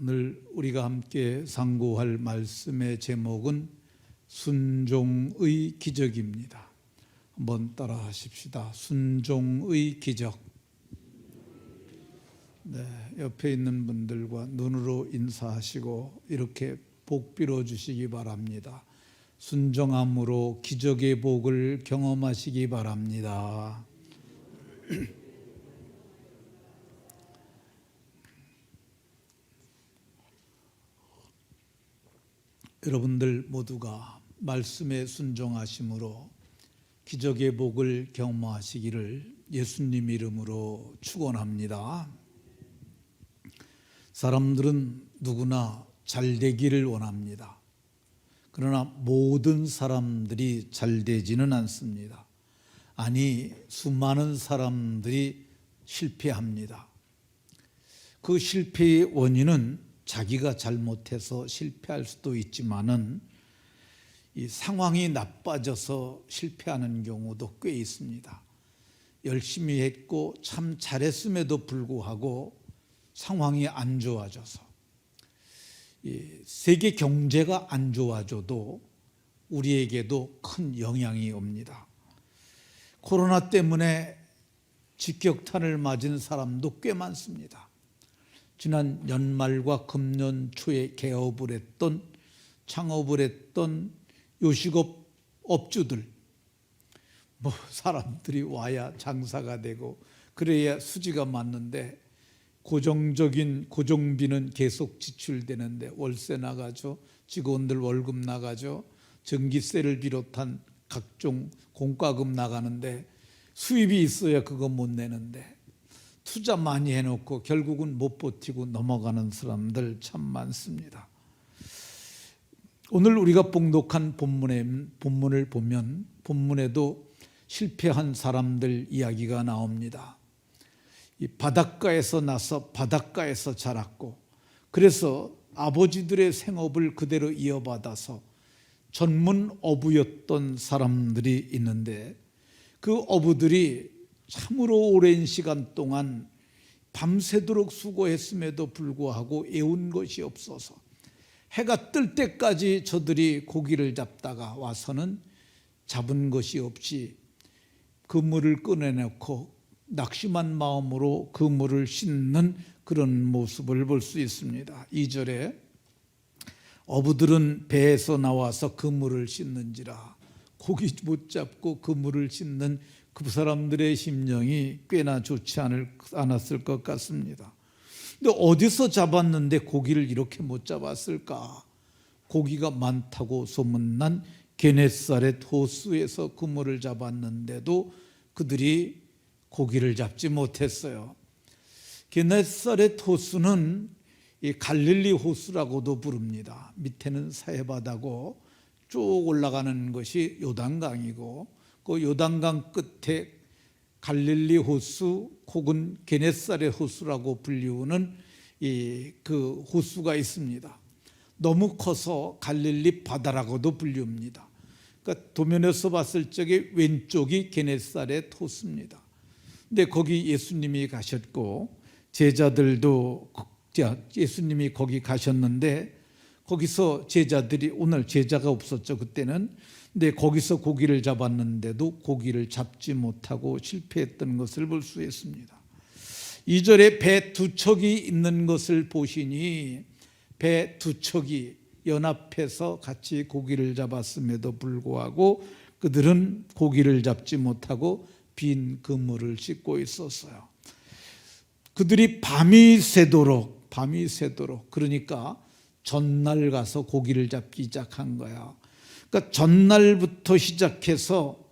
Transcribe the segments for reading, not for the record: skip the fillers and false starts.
오늘 우리가 함께 상고할 말씀의 제목은 순종의 기적입니다. 한번 따라 하십시다. 순종의 기적. 네, 옆에 있는 분들과 눈으로 인사하시고 이렇게 복 빌어 주시기 바랍니다. 순종함으로 기적의 복을 경험하시기 바랍니다. 여러분들 모두가 말씀에 순종하심으로 기적의 복을 경험하시기를 예수님 이름으로 축원합니다. 사람들은 누구나 잘 되기를 원합니다. 그러나 모든 사람들이 잘 되지는 않습니다. 아니, 수많은 사람들이 실패합니다. 그 실패의 원인은 자기가 잘못해서 실패할 수도 있지만은 이 상황이 나빠져서 실패하는 경우도 꽤 있습니다. 열심히 했고 참 잘했음에도 불구하고 상황이 안 좋아져서, 세계 경제가 안 좋아져도 우리에게도 큰 영향이 옵니다. 코로나 때문에 직격탄을 맞은 사람도 꽤 많습니다. 지난 연말과 금년 초에 개업을 했던, 창업을 했던 요식업 업주들, 사람들이 와야 장사가 되고 그래야 수지가 맞는데 고정적인 고정비는 계속 지출되는데 월세 나가죠, 직원들 월급 나가죠, 전기세를 비롯한 각종 공과금 나가는데 수입이 있어야 그거 못 내는데 투자 많이 해놓고 결국은 못 버티고 넘어가는 사람들 참 많습니다. 오늘 우리가 봉독한 본문을 보면 본문에도 실패한 사람들 이야기가 나옵니다. 이 바닷가에서 나서 바닷가에서 자랐고, 그래서 아버지들의 생업을 그대로 이어받아서 전문 어부였던 사람들이 있는데, 그 어부들이 참으로 오랜 시간 동안 밤새도록 수고했음에도 불구하고 애운 것이 없어서 해가 뜰 때까지 저들이 고기를 잡다가 와서는 잡은 것이 없이 그물을 꺼내놓고 낙심한 마음으로 그물을 씻는 그런 모습을 볼 수 있습니다. 2절에 어부들은 배에서 나와서 그물을 씻는지라, 고기 못 잡고 그물을 씻는 그 사람들의 심령이 꽤나 좋지 않았을 것 같습니다. 근데 어디서 잡았는데 고기를 이렇게 못 잡았을까? 고기가 많다고 소문난 게네사렛 호수에서 그물을 잡았는데도 그들이 고기를 잡지 못했어요. 게네사렛 호수는 이 갈릴리 호수라고도 부릅니다. 밑에는 사해바다고 쭉 올라가는 것이 요단강이고, 그 요단강 끝에 갈릴리 호수 혹은 게네사렛 호수라고 불리우는 그 호수가 있습니다. 너무 커서 갈릴리 바다라고도 불립니다. 그러니까 도면에서 봤을 적에 왼쪽이 게네사렛 호수입니다. 근데 거기 예수님이 가셨고 제자들도, 예수님이 거기 가셨는데 거기서 제자들이, 오늘 제자가 없었죠 그때는, 근데 거기서 고기를 잡았는데도 고기를 잡지 못하고 실패했던 것을 볼 수 있습니다. 2절에 배 두 척이 있는 것을 보시니 배 두 척이 연합해서 같이 고기를 잡았음에도 불구하고 그들은 고기를 잡지 못하고 빈 그물을 씻고 있었어요. 그들이 밤이 새도록, 그러니까 전날 가서 고기를 잡기 시작한 거야. 그러니까 전날부터 시작해서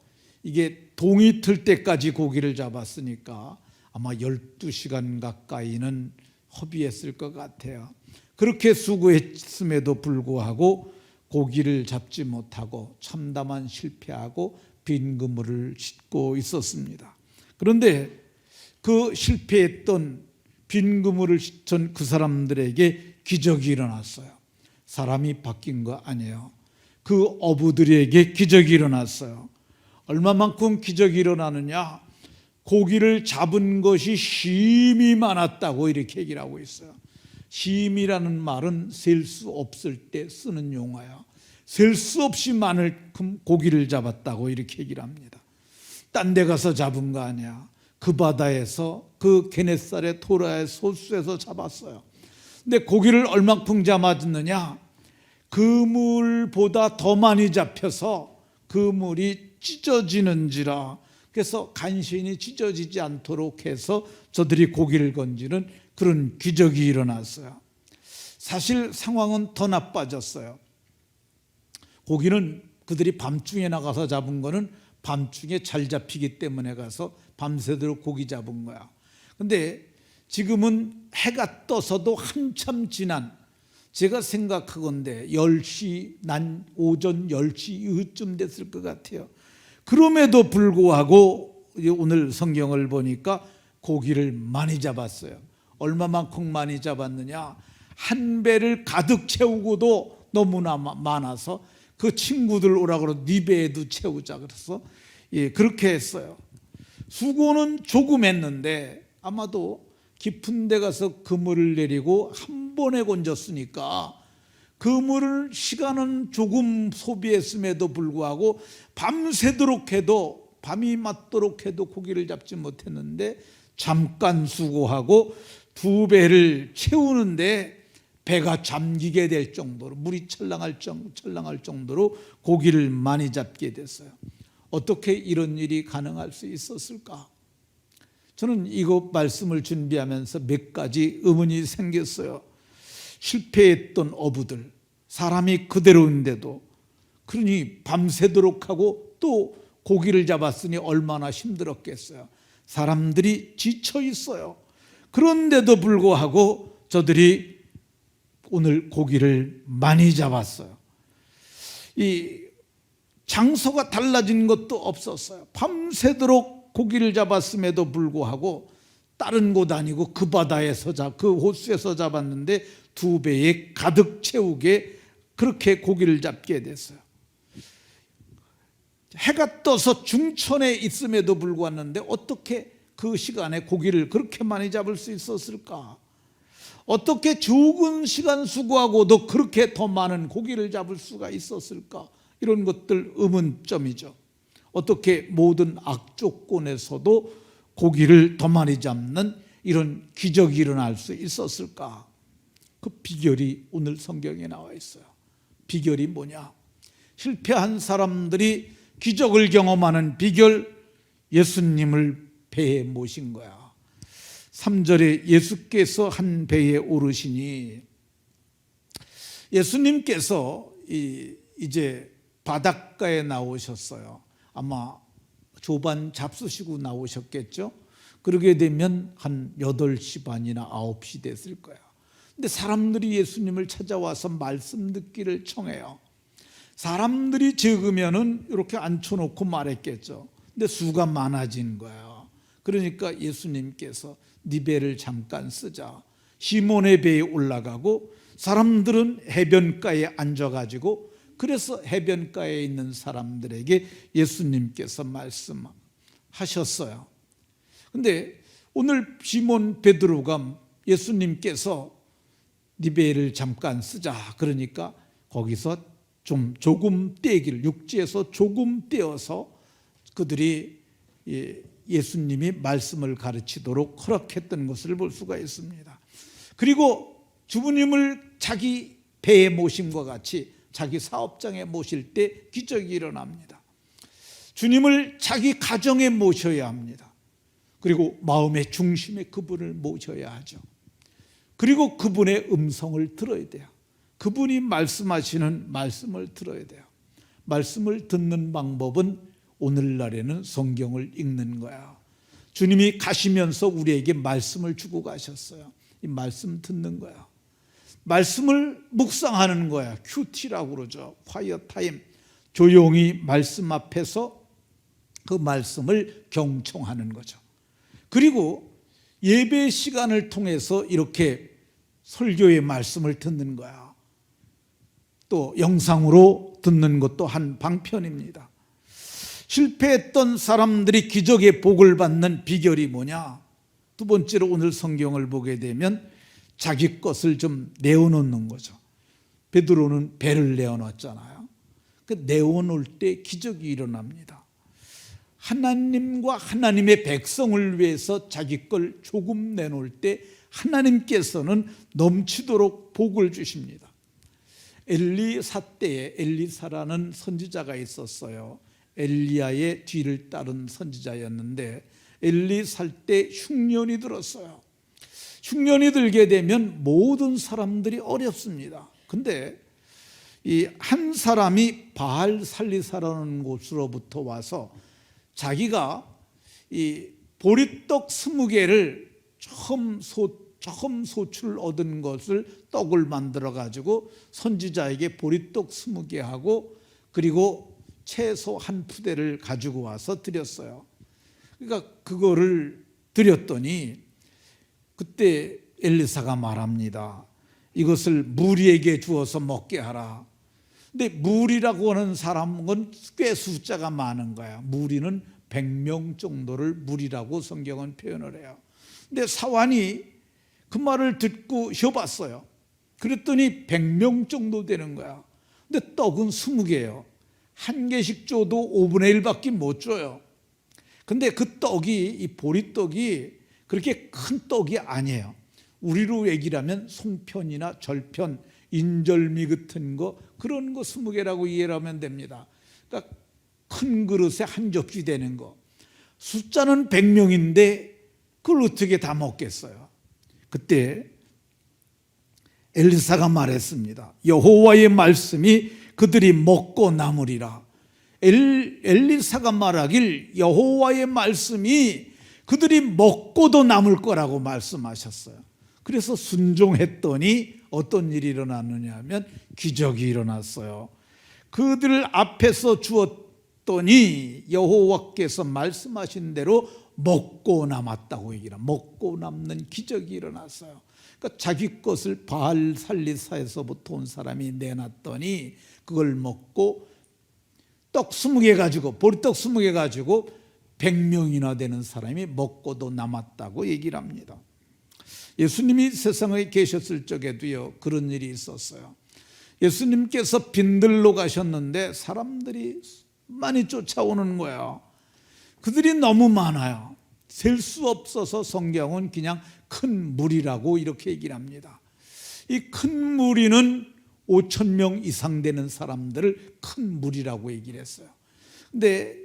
이게 동이 틀 때까지 고기를 잡았으니까 아마 12시간 가까이는 허비했을 것 같아요. 그렇게 수고했음에도 불구하고 고기를 잡지 못하고 참담한 실패하고 빈 그물을 씻고 있었습니다. 그런데 그 실패했던 빈 그물을 씻은 그 사람들에게 기적이 일어났어요. 사람이 바뀐 거 아니에요. 그 어부들에게 기적이 일어났어요. 얼마만큼 기적이 일어나느냐? 고기를 잡은 것이 힘이 많았다고 이렇게 얘기를 하고 있어요. 심이라는 말은 셀 수 없을 때 쓰는 용어야. 셀 수 없이 많은 고기를 잡았다고 이렇게 얘기를 합니다. 딴 데 가서 잡은 거 아니야. 그 바다에서, 그 게네사렛 토라의 호수에서 잡았어요. 근데 고기를 얼마큼 잡았느냐? 그 물보다 더 많이 잡혀서 그 물이 찢어지는지라. 그래서 간신히 찢어지지 않도록 해서 저들이 고기를 건지는 그런 기적이 일어났어요. 사실 상황은 더 나빠졌어요. 고기는 그들이 밤중에 나가서 잡은 거는 밤중에 잘 잡히기 때문에 가서 밤새도록 고기 잡은 거야. 근데 지금은 해가 떠서도 한참 지난, 제가 생각하건대 10시, 난 오전 10시 이후쯤 됐을 것 같아요. 그럼에도 불구하고 오늘 성경을 보니까 고기를 많이 잡았어요. 얼마만큼 많이 잡았느냐? 한 배를 가득 채우고도 너무나 많아서 그 친구들 오라고 그러고 네 배에도 채우자 그래서 그렇게 했어요. 수고는 조금 했는데 아마도 깊은 데 가서 그물을 내리고 한 번에 건졌으니까 그물을 시간은 조금 소비했음에도 불구하고 밤새도록 해도, 밤이 맞도록 해도 고기를 잡지 못했는데 잠깐 수고하고 두 배를 채우는데 배가 잠기게 될 정도로, 물이 철랑할 정도로 고기를 많이 잡게 됐어요. 어떻게 이런 일이 가능할 수 있었을까? 저는 이거 말씀을 준비하면서 몇 가지 의문이 생겼어요. 실패했던 어부들, 사람이 그대로인데도, 그러니 밤새도록 하고 또 고기를 잡았으니 얼마나 힘들었겠어요. 사람들이 지쳐 있어요. 그런데도 불구하고 저들이 오늘 고기를 많이 잡았어요. 이 장소가 달라진 것도 없었어요. 밤새도록 고기를 잡았음에도 불구하고 다른 곳 아니고 그 바다에서 그 호수에서 잡았는데 두 배에 가득 채우게 그렇게 고기를 잡게 됐어요. 해가 떠서 중천에 있음에도 불구하고 어떻게 그 시간에 고기를 그렇게 많이 잡을 수 있었을까? 어떻게 적은 시간 수고하고도 그렇게 더 많은 고기를 잡을 수가 있었을까? 이런 것들 의문점이죠. 어떻게 모든 악조건에서도 고기를 더 많이 잡는 이런 기적이 일어날 수 있었을까? 그 비결이 오늘 성경에 나와 있어요. 비결이 뭐냐? 실패한 사람들이 기적을 경험하는 비결, 예수님을 배에 모신 거야. 3절에 예수께서 한 배에 오르시니, 예수님께서 이제 바닷가에 나오셨어요. 아마 조반 잡수시고 나오셨겠죠. 그러게 되면 한 8시 반이나 9시 됐을 거야. 근데 사람들이 예수님을 찾아와서 말씀 듣기를 청해요. 사람들이 적으면은 이렇게 앉혀놓고 말했겠죠. 근데 수가 많아진 거야. 그러니까 예수님께서 네 배를 잠깐 쓰자. 시몬의 배에 올라가고 사람들은 해변가에 앉아가지고, 그래서 해변가에 있는 사람들에게 예수님께서 말씀하셨어요. 근데 오늘 시몬 베드로가 예수님께서 네 배를 잠깐 쓰자 그러니까 거기서 조금 떼기를, 육지에서 조금 떼어서 그들이 예수님이 말씀을 가르치도록 허락했던 것을 볼 수가 있습니다. 그리고 주부님을 자기 배에 모심과 같이 자기 사업장에 모실 때 기적이 일어납니다. 주님을 자기 가정에 모셔야 합니다. 그리고 마음의 중심에 그분을 모셔야 하죠. 그리고 그분의 음성을 들어야 돼요. 그분이 말씀하시는 말씀을 들어야 돼요. 말씀을 듣는 방법은 오늘날에는 성경을 읽는 거야. 주님이 가시면서 우리에게 말씀을 주고 가셨어요. 이 말씀 듣는 거야. 말씀을 묵상하는 거야. 큐티라고 그러죠. 콰이어 타임. 조용히 말씀 앞에서 그 말씀을 경청하는 거죠. 그리고 예배 시간을 통해서 이렇게 설교의 말씀을 듣는 거야. 또 영상으로 듣는 것도 한 방편입니다. 실패했던 사람들이 기적의 복을 받는 비결이 뭐냐? 두 번째로 오늘 성경을 보게 되면 자기 것을 좀 내어놓는 거죠. 베드로는 배를 내어놨잖아요. 그 내어놓을 때 기적이 일어납니다. 하나님과 하나님의 백성을 위해서 자기 걸 조금 내놓을 때 하나님께서는 넘치도록 복을 주십니다. 엘리사 때에 엘리사라는 선지자가 있었어요. 엘리야의 뒤를 따른 선지자였는데 엘리사 때 흉년이 들었어요. 흉년이 들게 되면 모든 사람들이 어렵습니다. 근데 이 한 사람이 바알 살리사라는 곳으로부터 와서 자기가 이 보리떡 20개를 처음 소출 얻은 것을 떡을 만들어 가지고 선지자에게 보리떡 20개하고 그리고 채소 한 푸대를 가지고 와서 드렸어요. 그러니까 그거를 드렸더니 그때 엘리사가 말합니다. 이것을 무리에게 주어서 먹게 하라. 근데 무리라고 하는 사람은 꽤 숫자가 많은 거야. 무리는 100명 정도를 무리라고 성경은 표현을 해요. 근데 사환이 그 말을 듣고 쉬어봤어요. 그랬더니 100명 정도 되는 거야. 근데 떡은 20개예요. 한 개씩 줘도 5분의 1밖에 못 줘요. 근데 그 떡이, 이 보리떡이 그렇게 큰 떡이 아니에요. 우리로 얘기하면 송편이나 절편, 인절미 같은 거, 그런 거 20개라고 이해를 하면 됩니다. 그러니까 큰 그릇에 한 접시 되는 거. 숫자는 100명인데 그걸 어떻게 다 먹겠어요? 그때 엘리사가 말했습니다. 여호와의 말씀이 그들이 먹고 남으리라. 엘리사가 말하길 여호와의 말씀이 그들이 먹고도 남을 거라고 말씀하셨어요. 그래서 순종했더니 어떤 일이 일어났느냐 하면 기적이 일어났어요. 그들 앞에서 주었더니 여호와께서 말씀하신 대로 먹고 남았다고 얘기합니다. 먹고 남는 기적이 일어났어요. 그러니까 자기 것을 바알 살리사에서부터 온 사람이 내놨더니 그걸 먹고 떡 20개 가지고, 보리떡 20개 가지고 100명이나 되는 사람이 먹고도 남았다고 얘기를 합니다. 예수님이 세상에 계셨을 적에도요, 그런 일이 있었어요. 예수님께서 빈들로 가셨는데 사람들이 많이 쫓아오는 거예요. 그들이 너무 많아요. 셀 수 없어서 성경은 그냥 큰 무리라고 이렇게 얘기를 합니다. 이 큰 무리는 5,000명 이상 되는 사람들을 큰 무리라고 얘기를 했어요. 근데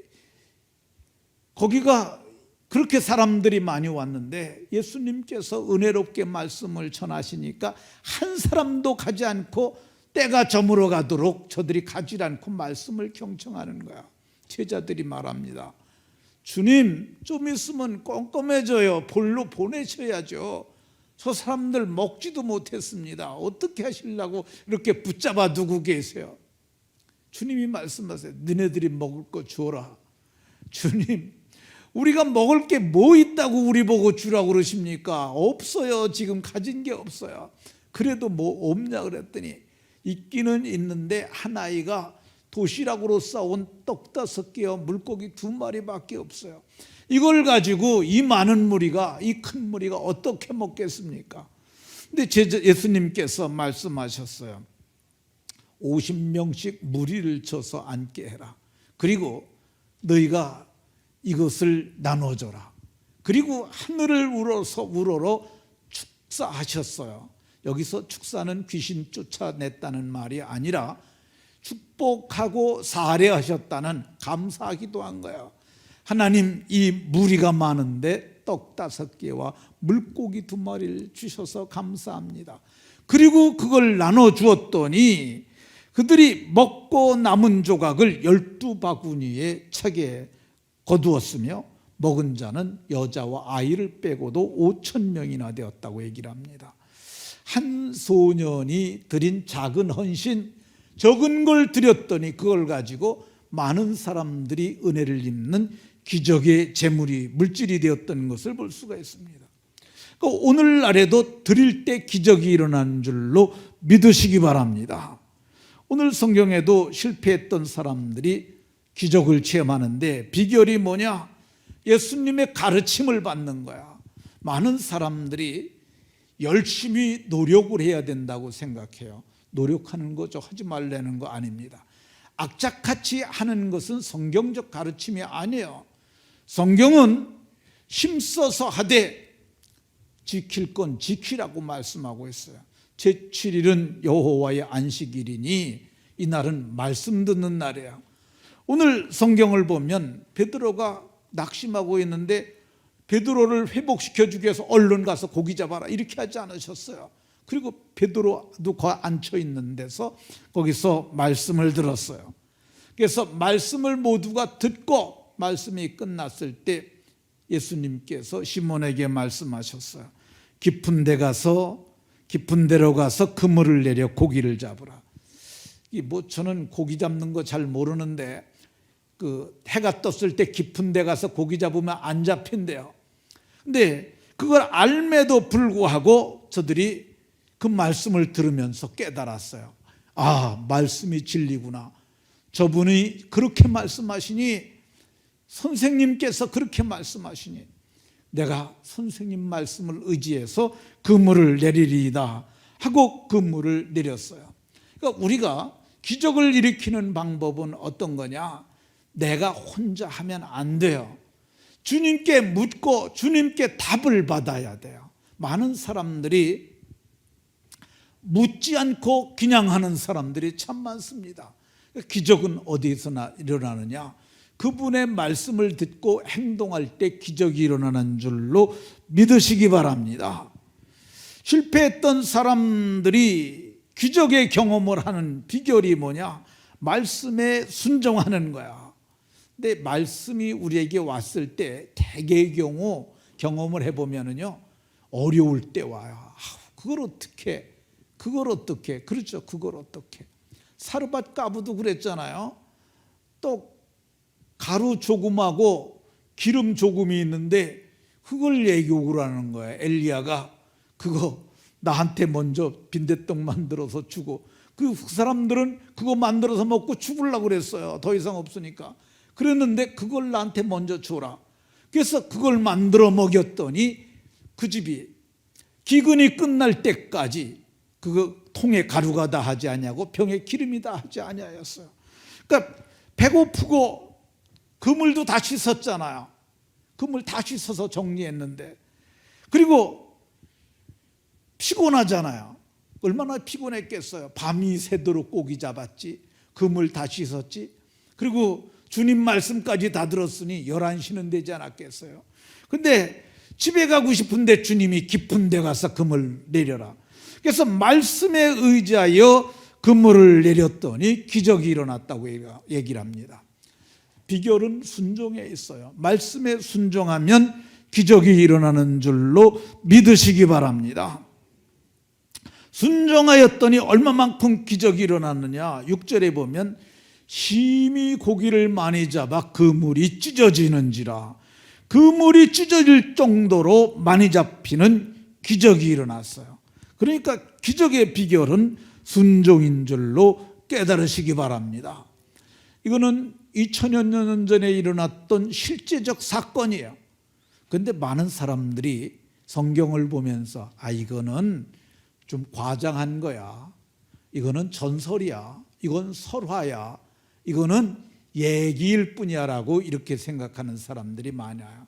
거기가 그렇게 사람들이 많이 왔는데 예수님께서 은혜롭게 말씀을 전하시니까 한 사람도 가지 않고 때가 저물어 가도록 저들이 가지 않고 말씀을 경청하는 거야. 제자들이 말합니다. 주님, 좀 있으면 껌껌해져요. 볼로 보내셔야죠. 저 사람들 먹지도 못했습니다. 어떻게 하시려고 이렇게 붙잡아 두고 계세요? 주님이 말씀하세요. 너네들이 먹을 거 주어라. 주님, 우리가 먹을 게 뭐 있다고 우리 보고 주라고 그러십니까? 없어요. 지금 가진 게 없어요. 그래도 뭐 없냐 그랬더니 있기는 있는데 한 아이가 도시락으로 싸온 떡 5개와 물고기 2마리밖에 없어요. 이걸 가지고 이 많은 무리가, 이 큰 무리가 어떻게 먹겠습니까? 근데 예수님께서 말씀하셨어요. 50명씩 무리를 쳐서 앉게 해라. 그리고 너희가 이것을 나눠줘라. 그리고 하늘을 우러러 축사하셨어요. 여기서 축사는 귀신 쫓아냈다는 말이 아니라 축복하고 사례하셨다는 감사하기도 한 거예요. 하나님, 이 무리가 많은데 떡 5개와 물고기 2마리를 주셔서 감사합니다. 그리고 그걸 나눠주었더니 그들이 먹고 남은 조각을 12바구니에 차게 거두었으며 먹은 자는 여자와 아이를 빼고도 5,000명이나 되었다고 얘기를 합니다. 한 소년이 드린 작은 헌신, 적은 걸 드렸더니 그걸 가지고 많은 사람들이 은혜를 입는 기적의 재물이, 물질이 되었던 것을 볼 수가 있습니다. 그러니까 오늘날에도 드릴 때 기적이 일어난 줄로 믿으시기 바랍니다. 오늘 성경에도 실패했던 사람들이 기적을 체험하는데 비결이 뭐냐? 예수님의 가르침을 받는 거야. 많은 사람들이 열심히 노력을 해야 된다고 생각해요. 노력하는 거죠. 하지 말라는 거 아닙니다. 악착같이 하는 것은 성경적 가르침이 아니에요. 성경은 힘써서 하되 지킬 건 지키라고 말씀하고 있어요. 제7일은 여호와의 안식일이니 이날은 말씀 듣는 날이에요. 오늘 성경을 보면 베드로가 낙심하고 있는데 베드로를 회복시켜주기 위해서 얼른 가서 고기 잡아라 이렇게 하지 않으셨어요. 그리고 베드로도 앉혀 있는 데서 거기서 말씀을 들었어요. 그래서 말씀을 모두가 듣고 말씀이 끝났을 때 예수님께서 시몬에게 말씀하셨어요. 깊은 데로 가서 그물을 내려 고기를 잡으라. 저는 고기 잡는 거 잘 모르는데 해가 떴을 때 깊은 데 가서 고기 잡으면 안 잡힌대요. 근데 그걸 알매도 불구하고 저들이 그 말씀을 들으면서 깨달았어요. 아, 말씀이 진리구나. 저분이 그렇게 말씀하시니, 선생님께서 그렇게 말씀하시니 내가 선생님 말씀을 의지해서 그물을 내리리이다 하고 그물을 내렸어요. 그러니까 우리가 기적을 일으키는 방법은 어떤 거냐? 내가 혼자 하면 안 돼요. 주님께 묻고 주님께 답을 받아야 돼요. 많은 사람들이 묻지 않고 그냥 하는 사람들이 참 많습니다. 기적은 어디서나 일어나느냐? 그분의 말씀을 듣고 행동할 때 기적이 일어나는 줄로 믿으시기 바랍니다. 실패했던 사람들이 기적의 경험을 하는 비결이 뭐냐? 말씀에 순종하는 거야. 근데 말씀이 우리에게 왔을 때 대개의 경우 경험을 해보면은요, 어려울 때 와요. 그걸 어떻게 그렇죠. 그걸 어떻게 사르밧 가부도 그랬잖아요. 또 가루 조금하고 기름 조금이 있는데 그걸 얘기하고 하는 거예요. 엘리야가 그거 나한테 먼저 빈대떡 만들어서 주고, 그 사람들은 그거 만들어서 먹고 죽으려고 그랬어요. 더 이상 없으니까. 그랬는데 그걸 나한테 먼저 줘라. 그래서 그걸 만들어 먹였더니 그 집이 기근이 끝날 때까지 그거 통에 가루가 다 하지 아니하고 병에 기름이 다 하지 아니하였어요. 그러니까 배고프고 그물도 다 씻었잖아요. 그물 다 씻어서 정리했는데, 그리고 피곤하잖아요. 얼마나 피곤했겠어요. 밤이 새도록 고기 잡았지, 그물 다 씻었지, 그리고 주님 말씀까지 다 들었으니 11시는 되지 않았겠어요. 근데 집에 가고 싶은데 주님이 깊은 데 가서 그물 내려라. 그래서 말씀에 의지하여 그물을 내렸더니 기적이 일어났다고 얘기를 합니다. 비결은 순종에 있어요. 말씀에 순종하면 기적이 일어나는 줄로 믿으시기 바랍니다. 순종하였더니 얼마만큼 기적이 일어났느냐? 6절에 보면 심히 고기를 많이 잡아 그물이 찢어지는지라. 그물이 찢어질 정도로 많이 잡히는 기적이 일어났어요. 그러니까 기적의 비결은 순종인 줄로 깨달으시기 바랍니다. 이거는 2000여 년 전에 일어났던 실제적 사건이에요. 그런데 많은 사람들이 성경을 보면서 이거는 좀 과장한 거야, 이거는 전설이야, 이건 설화야, 이거는 얘기일 뿐이야 라고 이렇게 생각하는 사람들이 많아요.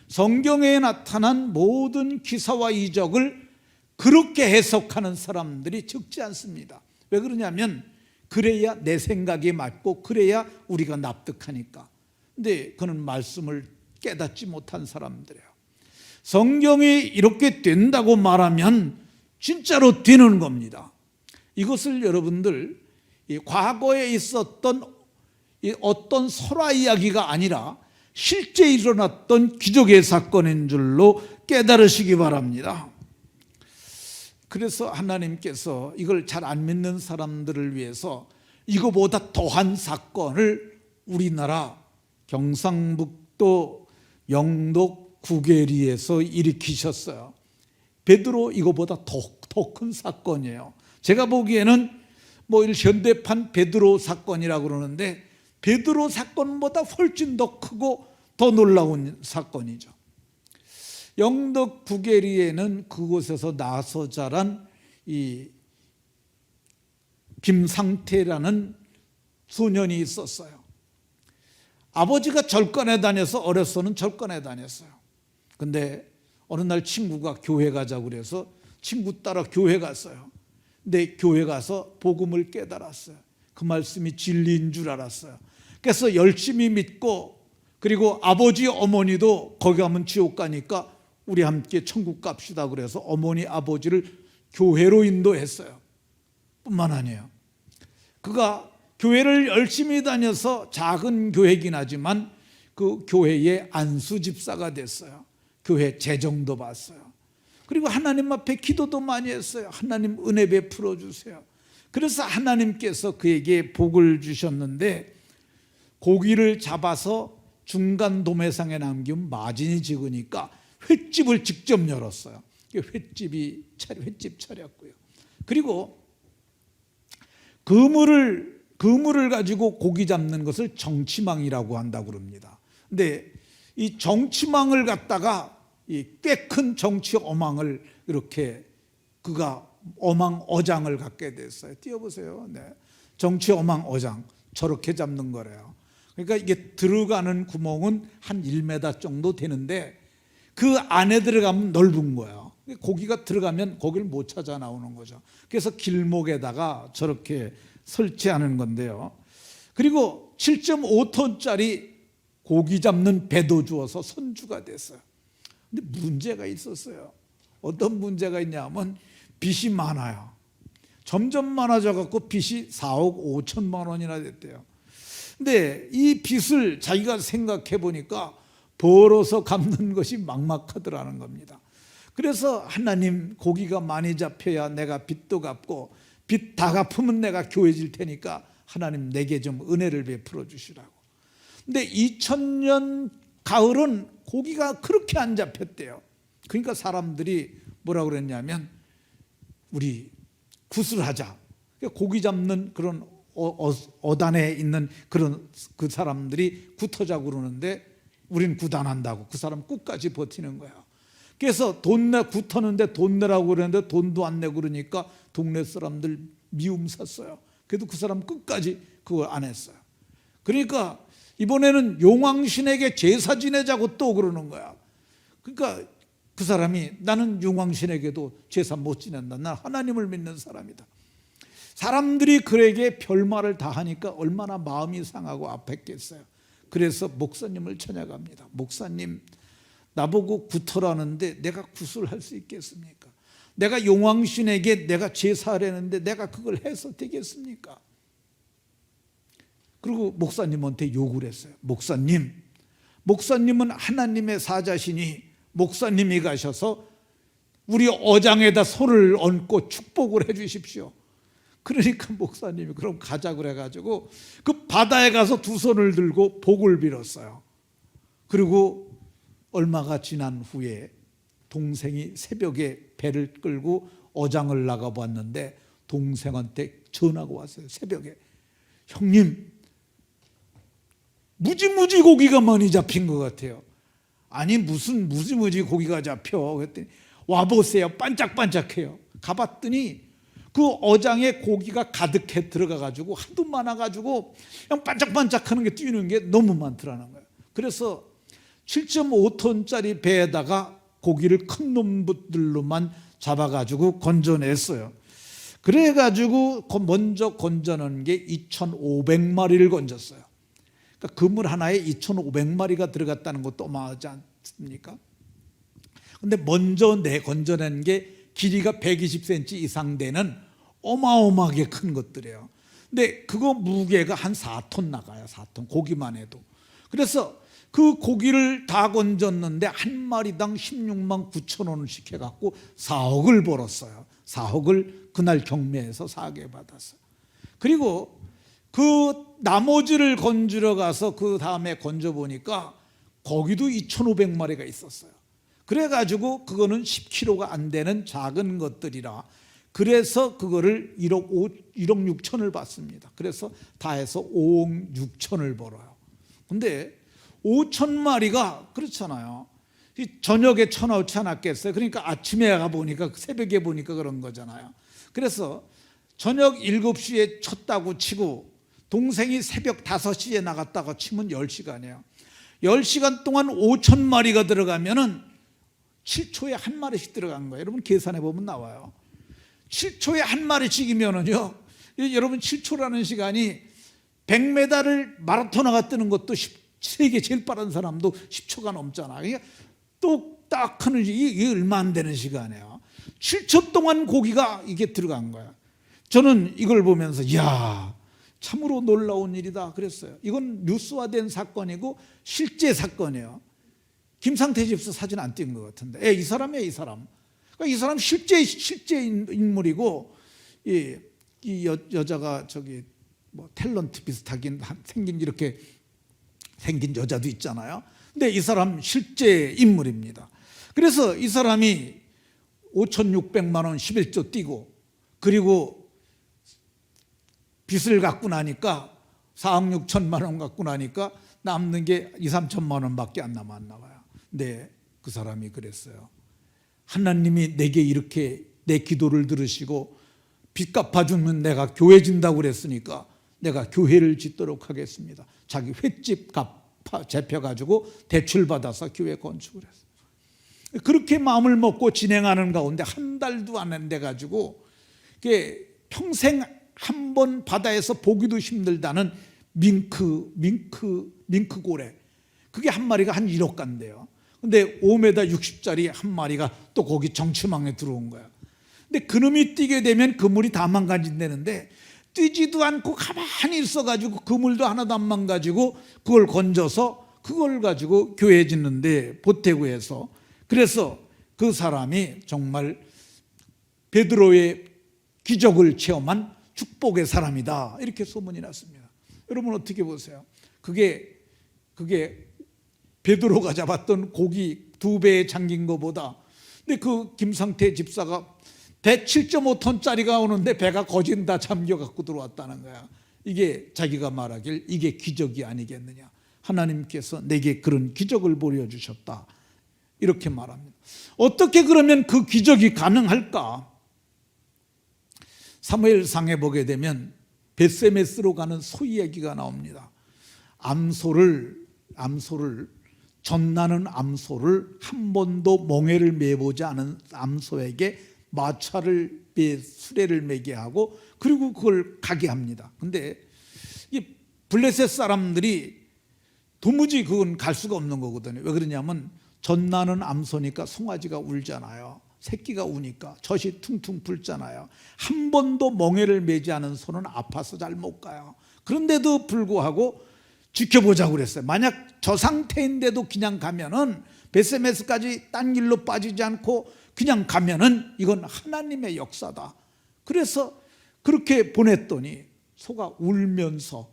성경에 나타난 모든 기사와 이적을 그렇게 해석하는 사람들이 적지 않습니다. 왜 그러냐면 그래야 내 생각이 맞고 그래야 우리가 납득하니까. 근데 그는 말씀을 깨닫지 못한 사람들이에요. 성경이 이렇게 된다고 말하면 진짜로 되는 겁니다. 이것을 여러분들 과거에 있었던 어떤 설화 이야기가 아니라 실제 일어났던 기적의 사건인 줄로 깨달으시기 바랍니다. 그래서 하나님께서 이걸 잘 안 믿는 사람들을 위해서 이거보다 더한 사건을 우리나라 경상북도 영독 구계리에서 일으키셨어요. 베드로 이거보다 더 큰 사건이에요. 제가 보기에는 현대판 베드로 사건이라고 그러는데 베드로 사건보다 훨씬 더 크고 더 놀라운 사건이죠. 영덕 부계리에는 그곳에서 나서 자란 이 김상태라는 소년이 있었어요. 아버지가 절간에 다녀서 어려서는 절간에 다녔어요. 근데 어느 날 친구가 교회 가자고 그래서 친구 따라 교회 갔어요. 근데 교회 가서 복음을 깨달았어요. 그 말씀이 진리인 줄 알았어요. 그래서 열심히 믿고, 그리고 아버지 어머니도 거기 가면 지옥 가니까 우리 함께 천국 갑시다 그래서 어머니 아버지를 교회로 인도했어요. 뿐만 아니에요. 그가 교회를 열심히 다녀서 작은 교회긴 하지만 그 교회의 안수 집사가 됐어요. 교회 재정도 봤어요. 그리고 하나님 앞에 기도도 많이 했어요. 하나님 은혜 베풀어 주세요. 그래서 하나님께서 그에게 복을 주셨는데, 고기를 잡아서 중간 도매상에 남기면 마진이 적으니까 횟집을 직접 열었어요. 횟집 차렸고요. 그리고 그물을 가지고 고기 잡는 것을 정치망이라고 한다고 그럽니다. 근데 이 정치망을 갖다가 꽤 큰 정치 어망을 이렇게 그가 어망 어장을 갖게 됐어요. 띄워보세요. 네. 정치 어망 어장 저렇게 잡는 거래요. 그러니까 이게 들어가는 구멍은 한 1m 정도 되는데 그 안에 들어가면 넓은 거예요. 고기가 들어가면 고기를 못 찾아 나오는 거죠. 그래서 길목에다가 저렇게 설치하는 건데요. 그리고 7.5톤짜리 고기 잡는 배도 주어서 선주가 됐어요. 근데 문제가 있었어요. 어떤 문제가 있냐면 빚이 많아요. 점점 많아져 갖고 빚이 4억 5천만 원이나 됐대요. 근데 이 빚을 자기가 생각해 보니까 벌어서 갚는 것이 막막하더라는 겁니다. 그래서 하나님, 고기가 많이 잡혀야 내가 빚도 갚고 빚 다 갚으면 내가 교회 질 테니까 하나님 내게 좀 은혜를 베풀어 주시라고. 근데 2000년 가을은 고기가 그렇게 안 잡혔대요. 그러니까 사람들이 뭐라고 그랬냐면 우리 구슬하자. 고기 잡는 그런 어단에 있는 그런 그 사람들이 굿하자고 그러는데 우린 굿 안 한다고. 그 사람 끝까지 버티는 거야. 그래서 굿하는데 돈 내라고 그러는데 돈도 안 내고 그러니까 동네 사람들 미움 샀어요. 그래도 그 사람 끝까지 그걸 안 했어요. 그러니까 이번에는 용왕신에게 제사 지내자고 또 그러는 거야. 그러니까 그 사람이 나는 용왕신에게도 제사 못 지낸다. 난 하나님을 믿는 사람이다. 사람들이 그에게 별말을 다 하니까 얼마나 마음이 상하고 아팠겠어요. 그래서 목사님을 찾아갑니다. 목사님, 나보고 굿하라는데 내가 굿을 할 수 있겠습니까? 내가 용왕신에게 내가 제사하려는데 내가 그걸 해서 되겠습니까? 그리고 목사님한테 욕을 했어요. 목사님은 하나님의 사자시니 목사님이 가셔서 우리 어장에다 손을 얹고 축복을 해 주십시오. 그러니까 목사님이 그럼 가자 그래가지고 그 바다에 가서 두 손을 들고 복을 빌었어요. 그리고 얼마가 지난 후에 동생이 새벽에 배를 끌고 어장을 나가봤는데 동생한테 전화가 왔어요. 새벽에. 형님, 무지무지 고기가 많이 잡힌 것 같아요. 아니 무슨 무지무지 고기가 잡혀. 그랬더니 와보세요. 반짝반짝해요. 가봤더니 그 어장에 고기가 가득해 들어가가지고 하도 많아가지고 그냥 반짝반짝하는 게 뛰는 게 너무 많더라는 거예요. 그래서 7.5톤짜리 배에다가 고기를 큰 놈들로만 잡아가지고 건져냈어요. 그래가지고 먼저 건져낸 게 2,500마리를 건졌어요. 그러니까 그물 하나에 2,500마리가 들어갔다는 것도 어마어마하지 않습니까? 근데 먼저 건져낸 게 길이가 120cm 이상 되는 어마어마하게 큰 것들이에요. 근데 그거 무게가 한 4톤 나가요. 4톤 고기만 해도. 그래서 그 고기를 다 건졌는데 한 마리당 16만 9천 원씩 해갖고 4억을 벌었어요. 4억을 그날 경매에서 사게 받았어요. 그리고 그 나머지를 건지러 가서 그 다음에 건져보니까 거기도 2,500마리가 있었어요. 그래가지고 그거는 10kg가 안 되는 작은 것들이라 그래서 그거를 1억 6천을 받습니다. 그래서 다 해서 5억 6천을 벌어요. 근데 5천 마리가 그렇잖아요. 저녁에 쳐놓지 않았겠어요? 그러니까 아침에 가보니까, 새벽에 보니까 그런 거잖아요. 그래서 저녁 7시에 쳤다고 치고 동생이 새벽 5시에 나갔다고 치면 10시간이에요. 10시간 동안 5,000마리가 들어가면은 7초에 한 마리씩 들어간 거예요. 여러분 계산해 보면 나와요. 7초에 한 마리씩이면은요, 여러분 7초라는 시간이 100m를 마라토너가 뜨는 것도 세계 제일 빠른 사람도 10초가 넘잖아. 그러니까 똑딱 하는, 이게 얼마 안 되는 시간이에요. 7초 동안 고기가 이게 들어간 거야. 저는 이걸 보면서 이야, 참으로 놀라운 일이다 그랬어요. 이건 뉴스화된 사건이고 실제 사건이에요. 김상태 집사 사진 안 띄운 것 같은데, 이 사람이에요, 이 사람. 그러니까 이 사람 실제 인물이고, 이 여자가 저기 뭐 탤런트 비슷하긴 생긴, 이렇게 생긴 여자도 있잖아요. 근데 이 사람 실제 인물입니다. 그래서 이 사람이 5,600만 원 11조 띄고, 그리고 빚을 갖고 나니까 4억 6천만 원 갖고 나니까 남는 게 2, 3천만 원밖에 안 남았나 봐요. 근데 그 사람이 그랬어요. 하나님이 내게 이렇게 내 기도를 들으시고 빚 갚아주면 내가 교회 진다고 그랬으니까 내가 교회를 짓도록 하겠습니다. 자기 횟집 잡혀가지고 대출받아서 교회 건축을 했어요. 그렇게 마음을 먹고 진행하는 가운데 한 달도 안 돼가지고 평생 한 번 바다에서 보기도 힘들다는 밍크고래, 그게 한 마리가 한 1억 간대요. 근데 5m 60짜리 한 마리가 또 거기 정치망에 들어온 거야. 근데 그놈이 뛰게 되면 그물이 다 망가진다는데, 뛰지도 않고 가만히 있어가지고 그물도 하나도 안 망가지고 그걸 건져서 그걸 가지고 교회 짓는데 보태구에서. 그래서 그 사람이 정말 베드로의 기적을 체험한 축복의 사람이다, 이렇게 소문이 났습니다. 여러분 어떻게 보세요? 그게 베드로가 잡았던 고기 2배에 잠긴 것보다, 근데 그 김상태 집사가 배 7.5톤짜리가 오는데 배가 거진 다 잠겨 갖고 들어왔다는 거야. 이게 자기가 말하길 이게 기적이 아니겠느냐, 하나님께서 내게 그런 기적을 보여주셨다, 이렇게 말합니다. 어떻게 그러면 그 기적이 가능할까? 사무엘상에 보게 되면 벳세메스로 가는 소 이야기가 나옵니다. 암소를 전나는 암소를 한 번도 멍에를 매보지 않은 암소에게 마차를 수레를 매게 하고, 그리고 그걸 가게 합니다. 근데 이 블레셋 사람들이 도무지 그건 갈 수가 없는 거거든요. 왜 그러냐면 전나는 암소니까 송아지가 울잖아요. 새끼가 우니까 젖이 퉁퉁 붓잖아요. 한 번도 멍에를 매지 않은 소는 아파서 잘 못 가요. 그런데도 불구하고 지켜보자고 그랬어요. 만약 저 상태인데도 그냥 가면은, 벳세메스까지 딴 길로 빠지지 않고 그냥 가면은 이건 하나님의 역사다. 그래서 그렇게 보냈더니 소가 울면서,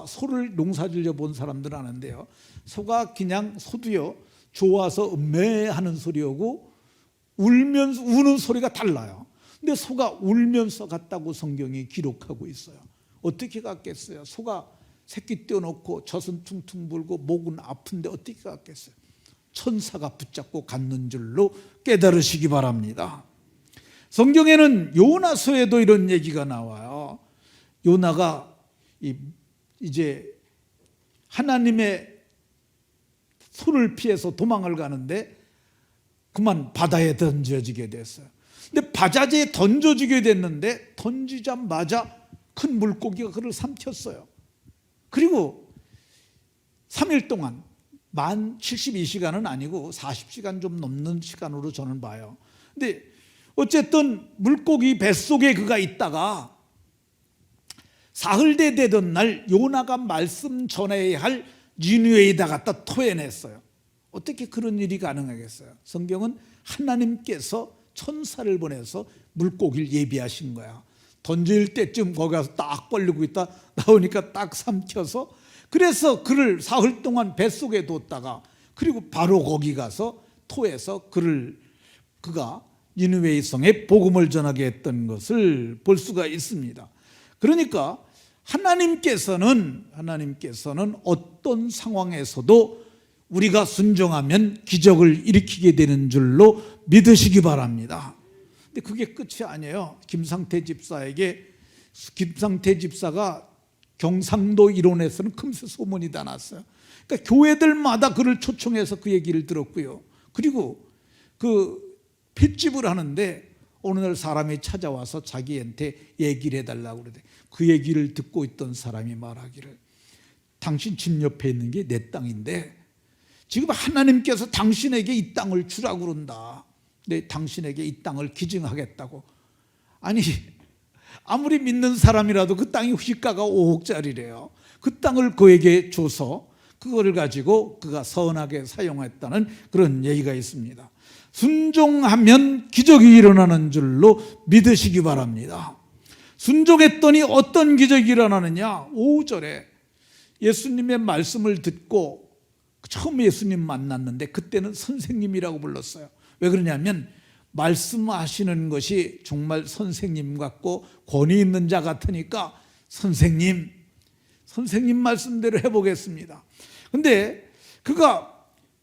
소를 농사질려 본 사람들은 아는데요, 소가 그냥 소도요 좋아서 음메하는 소리하고 울면서 우는 소리가 달라요. 근데 소가 울면서 갔다고 성경이 기록하고 있어요. 어떻게 갔겠어요? 소가 새끼 떼어놓고 젖은 퉁퉁 불고 목은 아픈데 어떻게 갔겠어요? 천사가 붙잡고 갔는 줄로 깨달으시기 바랍니다. 성경에는 요나서에도 이런 얘기가 나와요. 요나가 이제 하나님의 손을 피해서 도망을 가는데 그만 바다에 던져지게 됐어요. 근데 바다에 던져지게 됐는데 던지자마자 큰 물고기가 그를 삼켰어요. 그리고 3일 동안, 만 72시간은 아니고 40시간 좀 넘는 시간으로 저는 봐요. 근데 어쨌든 물고기 뱃속에 그가 있다가 사흘째 되던 날 요나가 말씀 전해야 할 니느웨에다 갖다 토해냈어요. 어떻게 그런 일이 가능하겠어요? 성경은 하나님께서 천사를 보내서 물고기를 예비하신 거야. 던질 때쯤 거기 가서 딱 벌리고 있다 나오니까 딱 삼켜서, 그래서 그를 사흘 동안 뱃속에 뒀다가, 그리고 바로 거기 가서 토해서 그가 니느웨 성에 복음을 전하게 했던 것을 볼 수가 있습니다. 그러니까 하나님께서는 어떤 상황에서도 우리가 순종하면 기적을 일으키게 되는 줄로 믿으시기 바랍니다. 근데 그게 끝이 아니에요. 김상태 집사가 경상도 일원에서는 금세 소문이 다 났어요. 그러니까 교회들마다 그를 초청해서 그 얘기를 들었고요. 그리고 그 핏집을 하는데 어느 날 사람이 찾아와서 자기한테 얘기를 해달라고 그러대. 그 얘기를 듣고 있던 사람이 말하기를, 당신 집 옆에 있는 게 내 땅인데 지금 하나님께서 당신에게 이 땅을 주라고 그런다. 내 당신에게 이 땅을 기증하겠다고. 아니, 아무리 믿는 사람이라도 그 땅이 시가가 5억짜리래요. 그 땅을 그에게 줘서 그거를 가지고 그가 선하게 사용했다는 그런 얘기가 있습니다. 순종하면 기적이 일어나는 줄로 믿으시기 바랍니다. 순종했더니 어떤 기적이 일어나느냐? 5절에 예수님의 말씀을 듣고 처음 예수님 만났는데 그때는 선생님이라고 불렀어요. 왜 그러냐면 말씀하시는 것이 정말 선생님 같고 권위 있는 자 같으니까 선생님 말씀대로 해보겠습니다. 근데 그가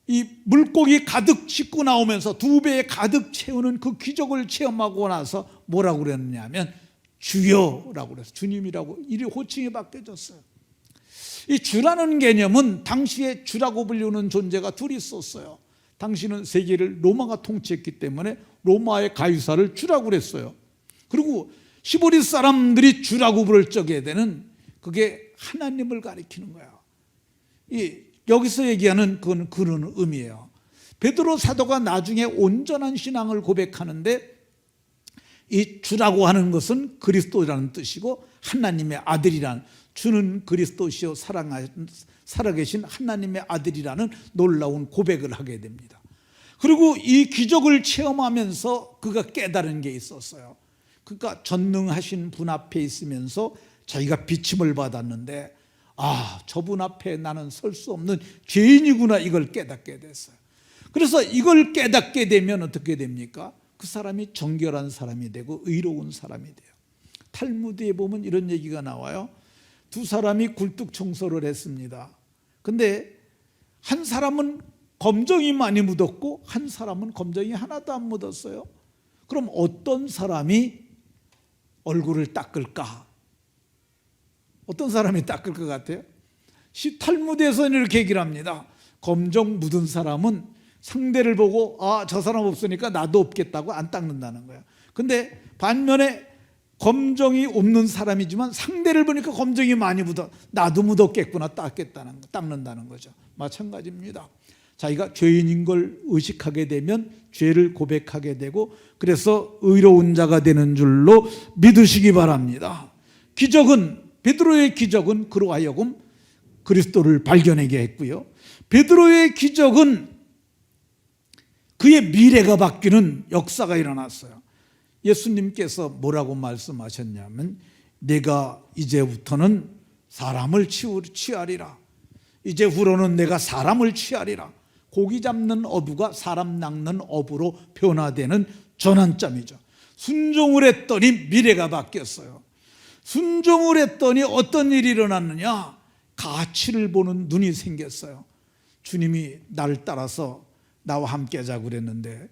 이 물고기 가득 싣고 나오면서 2배에 가득 채우는 그 기적을 체험하고 나서 뭐라고 그랬냐면 주여라고 그랬어요. 주님이라고 이리 호칭이 바뀌어졌어요. 이 주라는 개념은 당시에 주라고 불리는 존재가 둘이 있었어요. 당시는 세계를 로마가 통치했기 때문에 로마의 가이사를 주라고 그랬어요. 그리고 시보리 사람들이 주라고 부를 적에는 그게 하나님을 가리키는 거야. 여기서 얘기하는 그런 의미예요. 베드로 사도가 나중에 온전한 신앙을 고백하는데 이 주라고 하는 것은 그리스도라는 뜻이고 하나님의 아들이라는, 주는 그리스도시요 살아계신 하나님의 아들이라는 놀라운 고백을 하게 됩니다. 그리고 이 기적을 체험하면서 그가 깨달은 게 있었어요. 그러니까 전능하신 분 앞에 있으면서 자기가 비침을 받았는데 저분 앞에 나는 설 수 없는 죄인이구나, 이걸 깨닫게 됐어요. 그래서 이걸 깨닫게 되면 어떻게 됩니까? 그 사람이 정결한 사람이 되고 의로운 사람이 돼요. 탈무드에 보면 이런 얘기가 나와요. 2 사람이 굴뚝 청소를 했습니다. 근데 한 사람은 검정이 많이 묻었고 한 사람은 검정이 하나도 안 묻었어요. 그럼 어떤 사람이 얼굴을 닦을까? 어떤 사람이 닦을 것 같아요? 탈무드에서는 이렇게 얘기를 합니다. 검정 묻은 사람은 상대를 보고 저 사람 없으니까 나도 없겠다고 안 닦는다는 거예요. 근데 반면에 검정이 없는 사람이지만 상대를 보니까 검정이 많이 묻어, 나도 묻었겠구나, 닦는다는 거죠. 마찬가지입니다. 자기가 죄인인 걸 의식하게 되면 죄를 고백하게 되고 그래서 의로운 자가 되는 줄로 믿으시기 바랍니다. 베드로의 기적은 그로 하여금 그리스도를 발견하게 했고요. 베드로의 기적은 그의 미래가 바뀌는 역사가 일어났어요. 예수님께서 뭐라고 말씀하셨냐면 내가 이제부터는 사람을 취하리라. 이제후로는 내가 사람을 취하리라. 고기 잡는 어부가 사람 낚는 어부로 변화되는 전환점이죠. 순종을 했더니 미래가 바뀌었어요. 순종을 했더니 어떤 일이 일어났느냐? 가치를 보는 눈이 생겼어요. 주님이 나를 따라서 나와 함께 하자고 그랬는데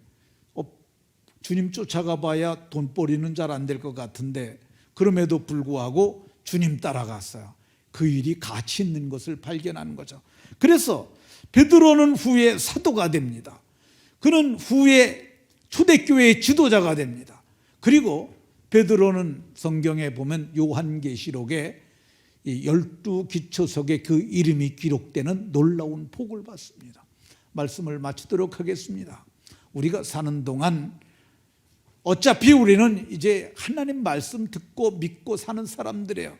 주님 쫓아가 봐야 돈벌이는 잘 안 될 것 같은데 그럼에도 불구하고 주님 따라갔어요. 그 일이 가치 있는 것을 발견하는 거죠. 그래서 베드로는 후에 사도가 됩니다. 그는 후에 초대교회의 지도자가 됩니다. 그리고 베드로는 성경에 보면 요한계시록에 12기초석에 그 이름이 기록되는 놀라운 복을 받습니다. 말씀을 마치도록 하겠습니다. 우리가 사는 동안 어차피 우리는 이제 하나님 말씀 듣고 믿고 사는 사람들이에요.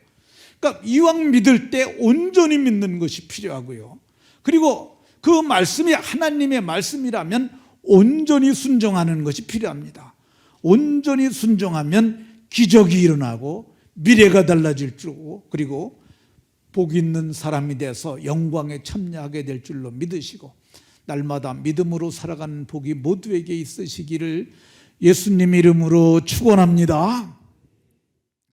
그러니까 이왕 믿을 때 온전히 믿는 것이 필요하고요. 그리고 그 말씀이 하나님의 말씀이라면 온전히 순종하는 것이 필요합니다. 온전히 순종하면 기적이 일어나고 미래가 달라질 줄고 그리고 복 있는 사람이 돼서 영광에 참여하게 될 줄로 믿으시고 날마다 믿음으로 살아가는 복이 모두에게 있으시기를 예수님 이름으로 축원합니다.